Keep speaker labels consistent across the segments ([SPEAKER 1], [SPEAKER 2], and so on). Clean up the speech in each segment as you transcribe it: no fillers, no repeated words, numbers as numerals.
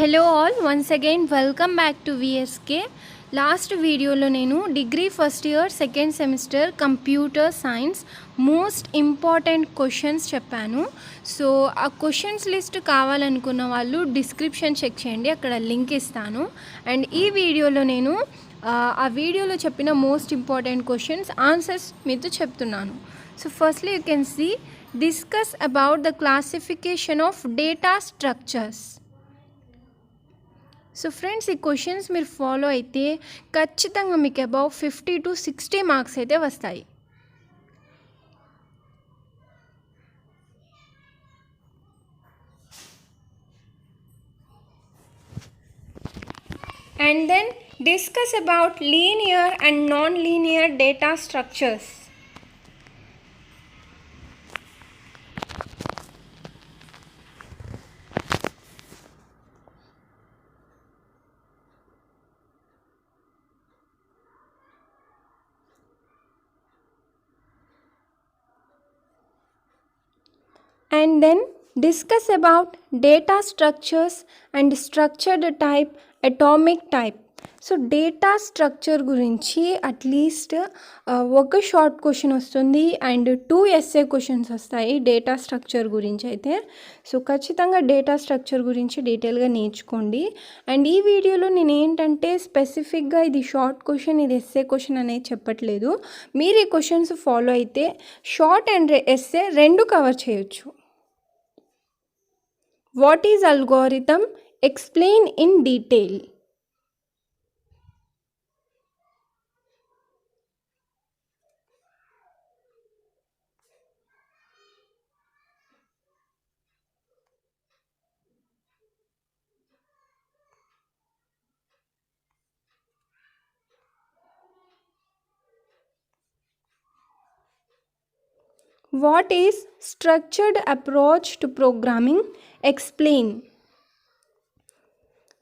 [SPEAKER 1] Hello all once again welcome back to VSK. Last వీడియోలో నేను degree first year second semester computer science most important questions చెప్పాను. So ఆ questions list కావాలనుకున్న వాళ్ళు description check చేయండి, అక్కడ లింక్ ఇస్తాను. అండ్ ఈ వీడియోలో నేను ఆ వీడియోలో చెప్పిన మోస్ట్ ఇంపార్టెంట్ క్వశ్చన్స్ ఆన్సర్స్ మీతో చెప్తున్నాను. So firstly you can see discuss about the classification of data structures. So friends, ఈ క్వశ్చన్స్ మీరు ఫాలో అయితే ఖచ్చితంగా మీకు అబౌవ్ 50 to 60 మార్క్స్ అయితే వస్తాయి. And then discuss about linear and non linear data structures. And then discuss about data structures and structured type, atomic type. So data structure గురించి at least ఒక short question వస్తుంది and 2 SA questions వస్తాయి data structure గురించి అయితే. So ఖచ్చితంగా data structure గురించి డీటెయిల్గా నేర్చుకోండి. అండ్ ఈ వీడియోలో నేను ఏంటంటే స్పెసిఫిక్గా ఇది షార్ట్ క్వశ్చన్, ఇది ఎస్ఏ క్వశ్చన్ అనేది చెప్పట్లేదు. మీరు ఈ క్వశ్చన్స్ ఫాలో అయితే షార్ట్ అండ్ ఎస్ఏ రెండు కవర్ చేయొచ్చు. What is algorithm? Explain in detail. What is structured approach to programming? Explain.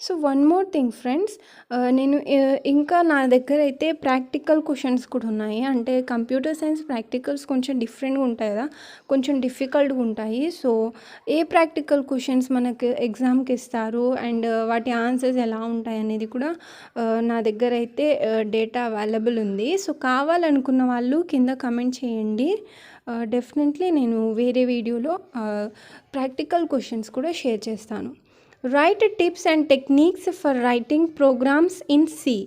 [SPEAKER 1] So one more thing friends, నేను ఇంకా నా దగ్గర అయితే ప్రాక్టికల్ క్వశ్చన్స్ కూడా ఉన్నాయి. అంటే కంప్యూటర్ సైన్స్ ప్రాక్టికల్స్ కొంచెం డిఫరెంట్గా ఉంటాయి కదా, కొంచెం డిఫికల్ట్గా ఉంటాయి. సో ఏ ప్రాక్టికల్ క్వశ్చన్స్ మనకు ఎగ్జామ్కి ఇస్తారు అండ్ వాటి ఆన్సర్స్ ఎలా ఉంటాయి అనేది కూడా నా దగ్గర అయితే డేటా అవైలబుల్ ఉంది. సో కావాలనుకున్న వాళ్ళు కింద కమెంట్ చేయండి. డెఫినెట్లీ నేను వేరే వీడియోలో ప్రాక్టికల్ క్వశ్చన్స్ కూడా షేర్ చేస్తాను. Write tips and techniques for writing programs in C.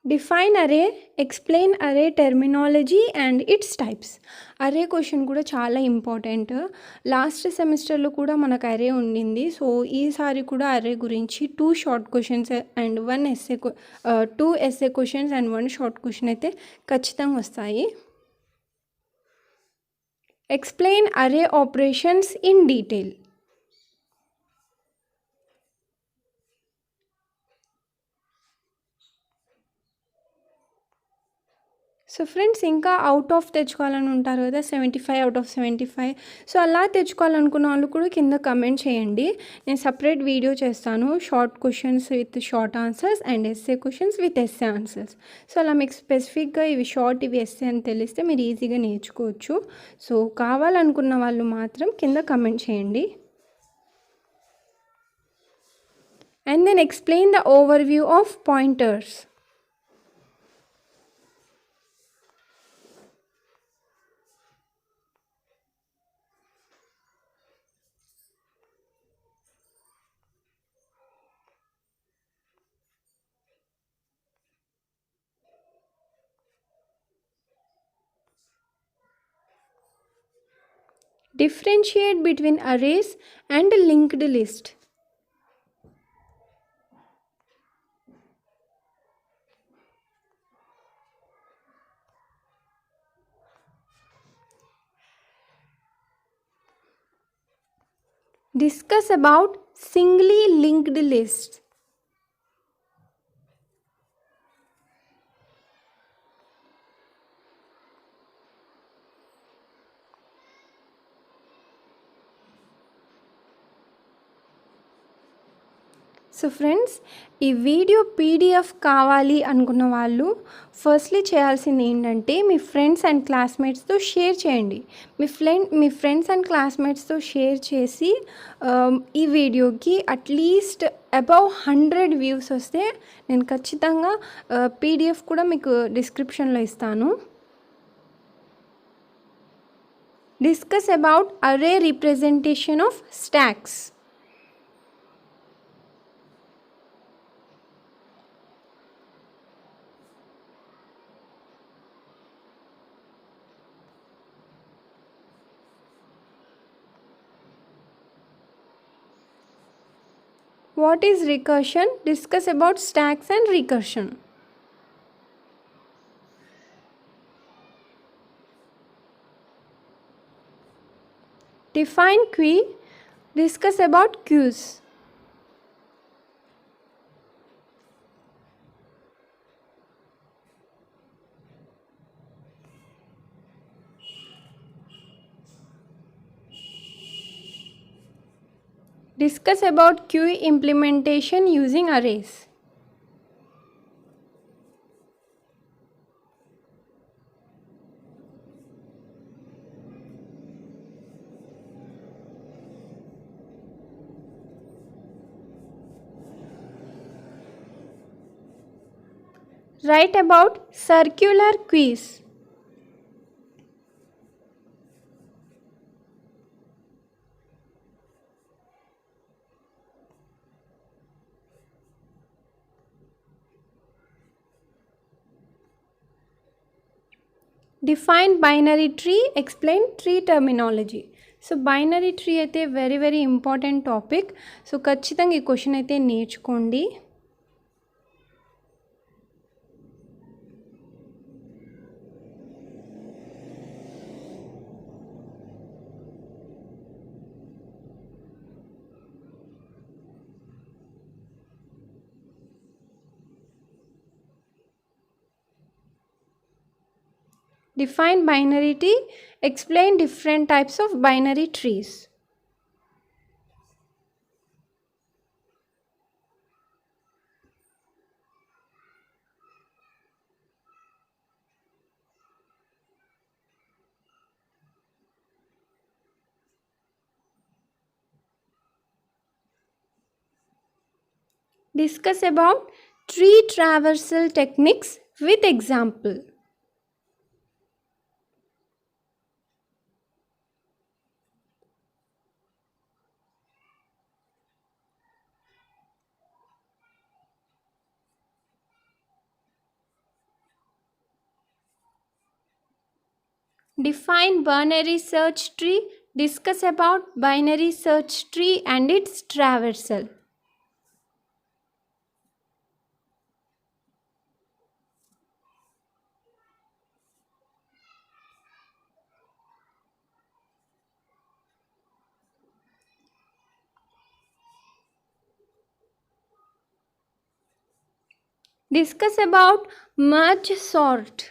[SPEAKER 1] Define array, explain array terminology and its types. అరే క్వశ్చన్ కూడా చాలా ఇంపార్టెంట్. లాస్ట్ సెమిస్టర్లో కూడా మనకు అరే ఉండింది. సో ఈసారి కూడా అరే గురించి 2 short questions and 1 SA 2 SA questions and 1 short question అయితే ఖచ్చితంగా వస్తాయి. Explain array operations in detail. So friends, ఇంకా అవుట్ ఆఫ్ తెచ్చుకోవాలని ఉంటారు కదా, 75 out of 75. సో అలా తెచ్చుకోవాలనుకున్న వాళ్ళు కూడా కింద కమెంట్ చేయండి. నేను సపరేట్ వీడియో చేస్తాను, short questions with short answers and SA questions with SA answers. So అలా మీకు స్పెసిఫిక్గా ఇవి షార్ట్ ఇవి ఎస్ఏ అని తెలిస్తే మీరు ఈజీగా నేర్చుకోవచ్చు. సో కావాలనుకున్న వాళ్ళు మాత్రం కింద కమెంట్ చేయండి. And then explain the overview of pointers. Differentiate between arrays and linked list. Discuss about singly linked lists. So friends, ఈ వీడియో పీడిఎఫ్ కావాలి అనుకున్న వాళ్ళు ఫస్ట్లీ చేయాల్సింది ఏంటంటే మీ ఫ్రెండ్స్ అండ్ క్లాస్మేట్స్తో షేర్ చేయండి. మీ ఫ్రెండ్స్ అండ్ క్లాస్మేట్స్తో షేర్ చేసి ఈ వీడియోకి అట్లీస్ట్ అబౌవ్ 100 వ్యూస్ వస్తే నేను ఖచ్చితంగా పీడిఎఫ్ కూడా మీకు డిస్క్రిప్షన్లో ఇస్తాను. Discuss about array representation of stacks. What is recursion? Discuss about stacks and recursion. Define queue. Discuss about queues. Discuss about queue implementation using arrays. Write about circular queues. Define binary tree. Explain tree terminology. So binary tree అయితే very very important topic. So ఖచ్చితంగా ఈ question అయితే నేర్చుకోండి. Define binary tree. Explain different types of binary trees. Discuss about tree traversal techniques with example. Define binary search tree. Discuss about binary search tree and its traversal. Discuss about merge sort.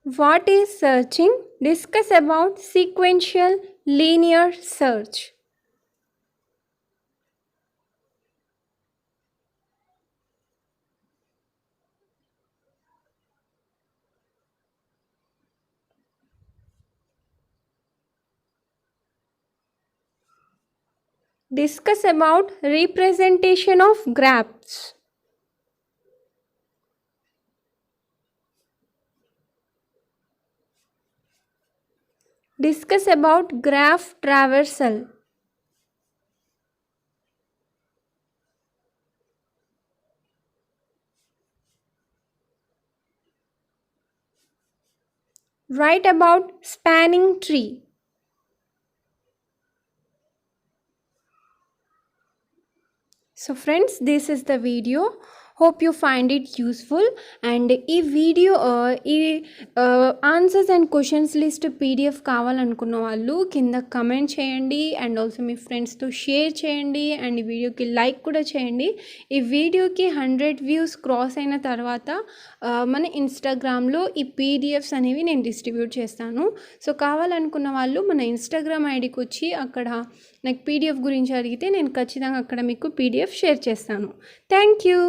[SPEAKER 1] What is searching? Discuss about sequential linear search. Discuss about representation of graphs. Discuss about graph traversal. Write about spanning tree. So friends, this is the video. Hope you find it useful. And ఈ video ఈ answers and questions list PDF కావాలనుకున్న వాళ్ళు కింద comment చేయండి and also మీ ఫ్రెండ్స్తో share చేయండి and ఈ వీడియోకి లైక్ కూడా చేయండి. ఈ వీడియోకి 100 వ్యూస్ క్రాస్ అయిన తర్వాత మన ఇన్స్టాగ్రామ్లో ఈ పీడిఎఫ్స్ అనేవి నేను డిస్ట్రిబ్యూట్ చేస్తాను. సో కావాలనుకున్న వాళ్ళు మన ఇన్స్టాగ్రామ్ ఐడికి వచ్చి అక్కడ నాకు పీడిఎఫ్ గురించి అడిగితే నేను ఖచ్చితంగా అక్కడ మీకు పీడిఎఫ్ షేర్ చేస్తాను. Thank you.